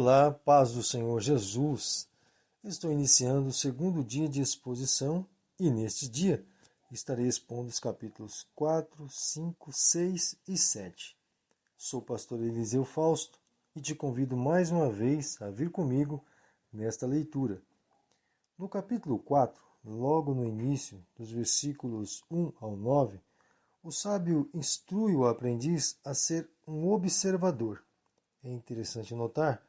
Olá, paz do Senhor Jesus. Estou iniciando o segundo dia de exposição e neste dia estarei expondo os capítulos 4, 5, 6 e 7. Sou o pastor Eliseu Fausto e te convido mais uma vez a vir comigo nesta leitura. No capítulo 4, logo no início, dos versículos 1 ao 9, o sábio instrui o aprendiz a ser um observador. É interessante notar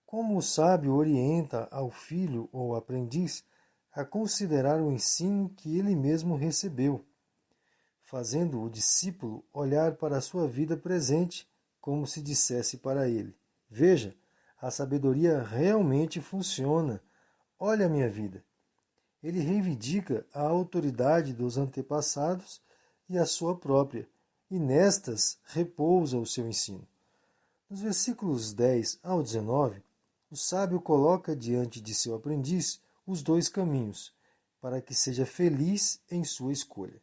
como o sábio orienta ao filho ou aprendiz a considerar o ensino que ele mesmo recebeu, fazendo o discípulo olhar para a sua vida presente como se dissesse para ele: veja, a sabedoria realmente funciona, olha a minha vida. Ele reivindica a autoridade dos antepassados e a sua própria, e nestas repousa o seu ensino. Nos versículos 10 ao 19, o sábio coloca diante de seu aprendiz os dois caminhos, para que seja feliz em sua escolha.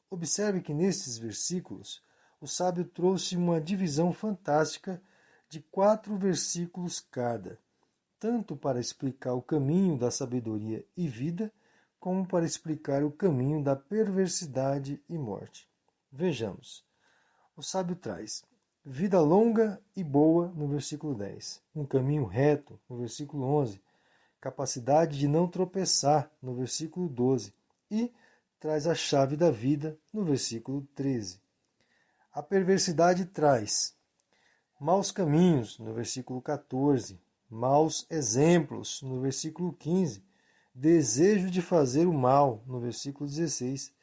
Observe que nestes versículos, o sábio trouxe uma divisão fantástica de 4 versículos cada, tanto para explicar o caminho da sabedoria e vida, como para explicar o caminho da perversidade e morte. Vejamos. O sábio traz vida longa e boa no versículo 10, um caminho reto no versículo 11, capacidade de não tropeçar no versículo 12 e traz a chave da vida no versículo 13. A perversidade traz maus caminhos no versículo 14, maus exemplos no versículo 15, desejo de fazer o mal no versículo 16,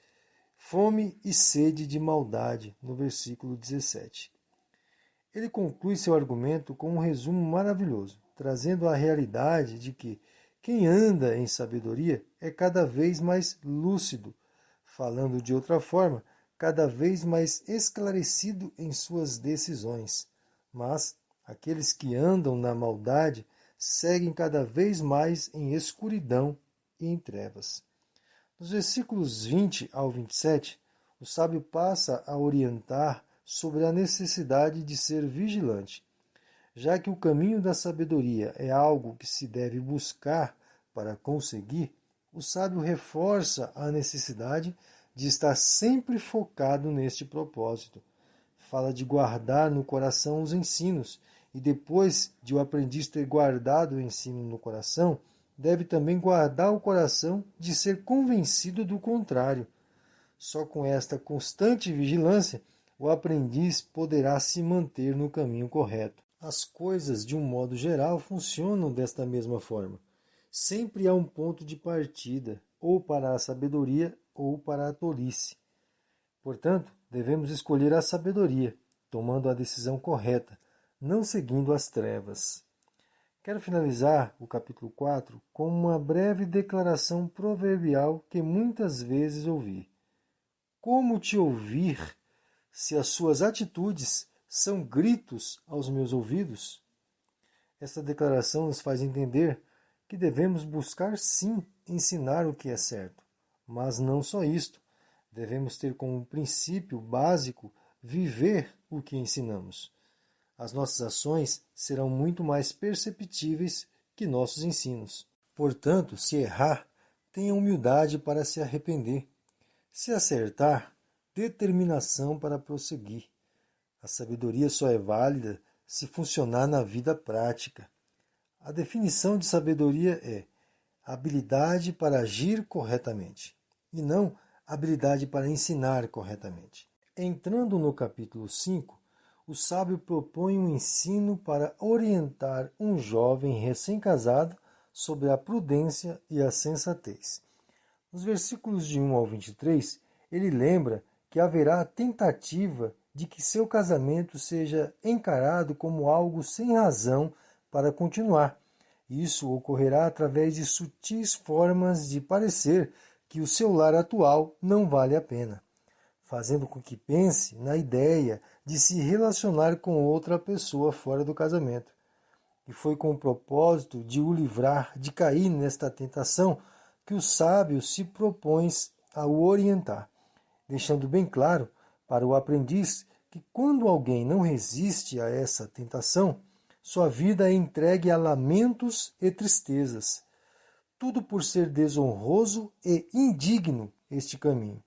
fome e sede de maldade no versículo 17. Ele conclui seu argumento com um resumo maravilhoso, trazendo a realidade de que quem anda em sabedoria é cada vez mais lúcido, falando de outra forma, cada vez mais esclarecido em suas decisões. Mas aqueles que andam na maldade seguem cada vez mais em escuridão e em trevas. Nos versículos 20 ao 27, o sábio passa a orientar sobre a necessidade de ser vigilante. Já que o caminho da sabedoria é algo que se deve buscar para conseguir, o sábio reforça a necessidade de estar sempre focado neste propósito. Fala de guardar no coração os ensinos, e depois de o aprendiz ter guardado o ensino no coração, deve também guardar o coração de ser convencido do contrário. Só com esta constante vigilância, o aprendiz poderá se manter no caminho correto. As coisas, de um modo geral, funcionam desta mesma forma. Sempre há um ponto de partida, ou para a sabedoria ou para a tolice. Portanto, devemos escolher a sabedoria, tomando a decisão correta, não seguindo as trevas. Quero finalizar o capítulo 4 com uma breve declaração proverbial que muitas vezes ouvi. Como te ouvir se as suas atitudes são gritos aos meus ouvidos? Esta declaração nos faz entender que devemos buscar sim ensinar o que é certo, mas não só isto. Devemos ter como princípio básico viver o que ensinamos. As nossas ações serão muito mais perceptíveis que nossos ensinos. Portanto, se errar, tenha humildade para se arrepender. Se acertar, determinação para prosseguir. A sabedoria só é válida se funcionar na vida prática. A definição de sabedoria é habilidade para agir corretamente, e não habilidade para ensinar corretamente. Entrando no capítulo 5, o sábio propõe um ensino para orientar um jovem recém-casado sobre a prudência e a sensatez. Nos versículos de 1 ao 23, ele lembra que haverá tentativa de que seu casamento seja encarado como algo sem razão para continuar. Isso ocorrerá através de sutis formas de parecer que o seu lar atual não vale a pena, fazendo com que pense na ideia de se relacionar com outra pessoa fora do casamento. E foi com o propósito de o livrar de cair nesta tentação que o sábio se propõe a o orientar, deixando bem claro para o aprendiz que quando alguém não resiste a essa tentação, sua vida é entregue a lamentos e tristezas. Tudo por ser desonroso e indigno este caminho.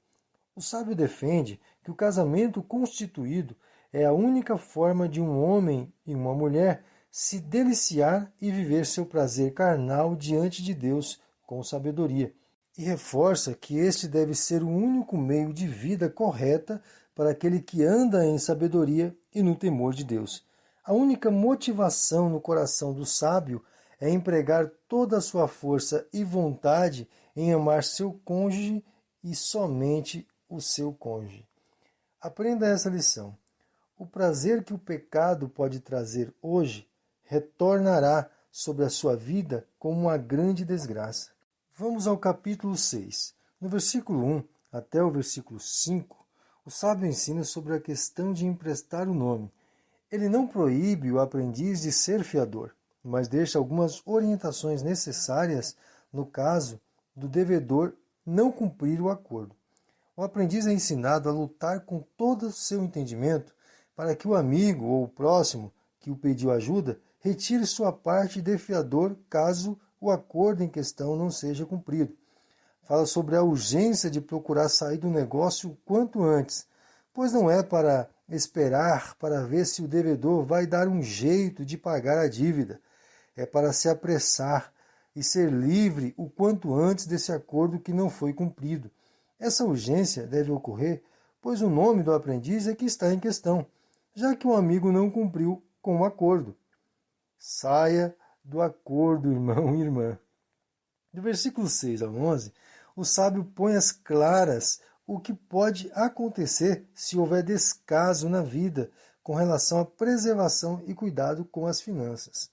O sábio defende que o casamento constituído é a única forma de um homem e uma mulher se deliciar e viver seu prazer carnal diante de Deus com sabedoria. E reforça que este deve ser o único meio de vida correta para aquele que anda em sabedoria e no temor de Deus. A única motivação no coração do sábio é empregar toda a sua força e vontade em amar seu cônjuge e somente o seu cônjuge. Aprenda essa lição. O prazer que o pecado pode trazer hoje retornará sobre a sua vida como uma grande desgraça. Vamos ao capítulo 6. No versículo 1 até o versículo 5, o sábio ensina sobre a questão de emprestar o nome. Ele não proíbe o aprendiz de ser fiador, mas deixa algumas orientações necessárias no caso do devedor não cumprir o acordo. O aprendiz é ensinado a lutar com todo o seu entendimento para que o amigo ou o próximo que o pediu ajuda retire sua parte de fiador caso o acordo em questão não seja cumprido. Fala sobre a urgência de procurar sair do negócio o quanto antes, pois não é para esperar para ver se o devedor vai dar um jeito de pagar a dívida. É para se apressar e ser livre o quanto antes desse acordo que não foi cumprido. Essa urgência deve ocorrer, pois o nome do aprendiz é que está em questão, já que o amigo não cumpriu com o acordo. Saia do acordo, irmão e irmã. Do versículo 6 ao 11, o sábio põe às claras o que pode acontecer se houver descaso na vida com relação à preservação e cuidado com as finanças.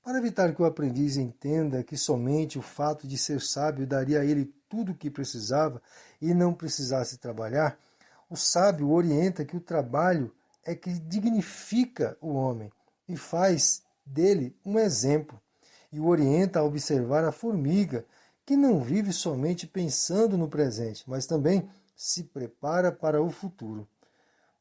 Para evitar que o aprendiz entenda que somente o fato de ser sábio daria a ele tudo o que precisava e não precisasse trabalhar, o sábio orienta que o trabalho é que dignifica o homem e faz dele um exemplo, e o orienta a observar a formiga, que não vive somente pensando no presente, mas também se prepara para o futuro.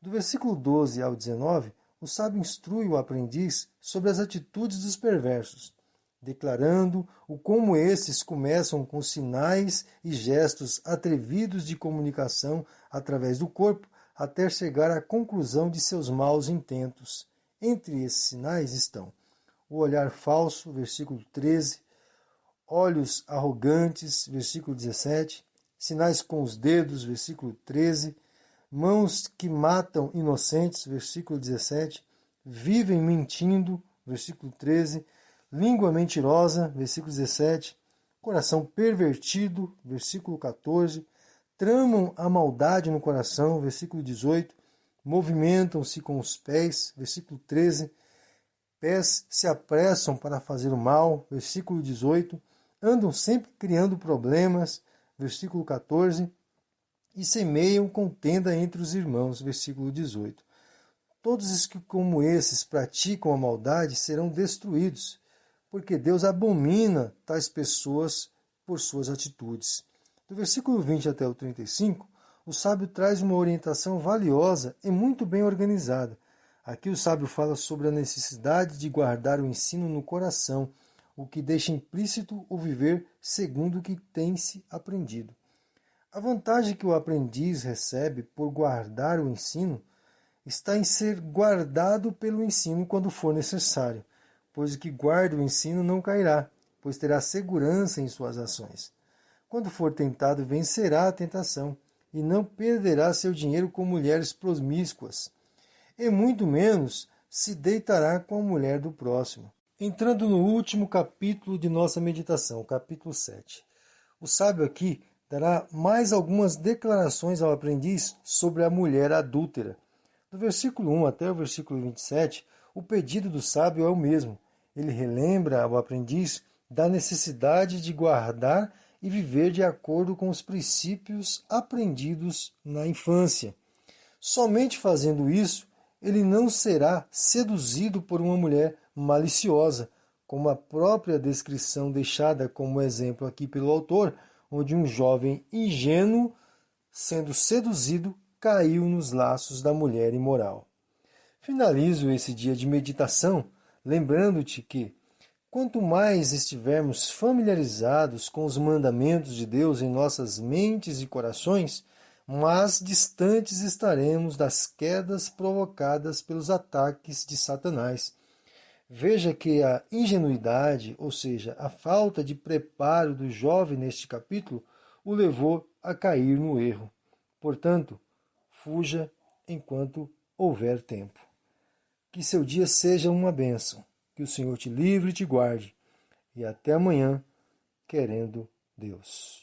Do versículo 12 ao 19, o sábio instrui o aprendiz sobre as atitudes dos perversos, declarando o como estes começam com sinais e gestos atrevidos de comunicação através do corpo, até chegar à conclusão de seus maus intentos. Entre esses sinais estão o olhar falso, versículo 13, olhos arrogantes, versículo 17, sinais com os dedos, versículo 13, mãos que matam inocentes, versículo 17, vivem mentindo, versículo 13, língua mentirosa, versículo 17, coração pervertido, versículo 14, tramam a maldade no coração, versículo 18, movimentam-se com os pés, versículo 13, pés se apressam para fazer o mal, versículo 18, andam sempre criando problemas, versículo 14, e semeiam contenda entre os irmãos, versículo 18. Todos os que como esses praticam a maldade serão destruídos, porque Deus abomina tais pessoas por suas atitudes. Do versículo 20 até o 35, o sábio traz uma orientação valiosa e muito bem organizada. Aqui o sábio fala sobre a necessidade de guardar o ensino no coração, o que deixa implícito o viver segundo o que tem-se aprendido. A vantagem que o aprendiz recebe por guardar o ensino está em ser guardado pelo ensino quando for necessário, pois o que guarda o ensino não cairá, pois terá segurança em suas ações. Quando for tentado, vencerá a tentação, e não perderá seu dinheiro com mulheres promíscuas, e muito menos se deitará com a mulher do próximo. Entrando no último capítulo de nossa meditação, capítulo 7. O sábio aqui dará mais algumas declarações ao aprendiz sobre a mulher adúltera. Do versículo 1 até o versículo 27, o pedido do sábio é o mesmo. Ele relembra ao aprendiz da necessidade de guardar e viver de acordo com os princípios aprendidos na infância. Somente fazendo isso, ele não será seduzido por uma mulher maliciosa, como a própria descrição deixada como exemplo aqui pelo autor, onde um jovem ingênuo, sendo seduzido, caiu nos laços da mulher imoral. Finalizo esse dia de meditação lembrando-te que, quanto mais estivermos familiarizados com os mandamentos de Deus em nossas mentes e corações, mais distantes estaremos das quedas provocadas pelos ataques de Satanás. Veja que a ingenuidade, ou seja, a falta de preparo do jovem neste capítulo, o levou a cair no erro. Portanto, fuja enquanto houver tempo. Que seu dia seja uma bênção. Que o Senhor te livre e te guarde. E até amanhã, querendo Deus.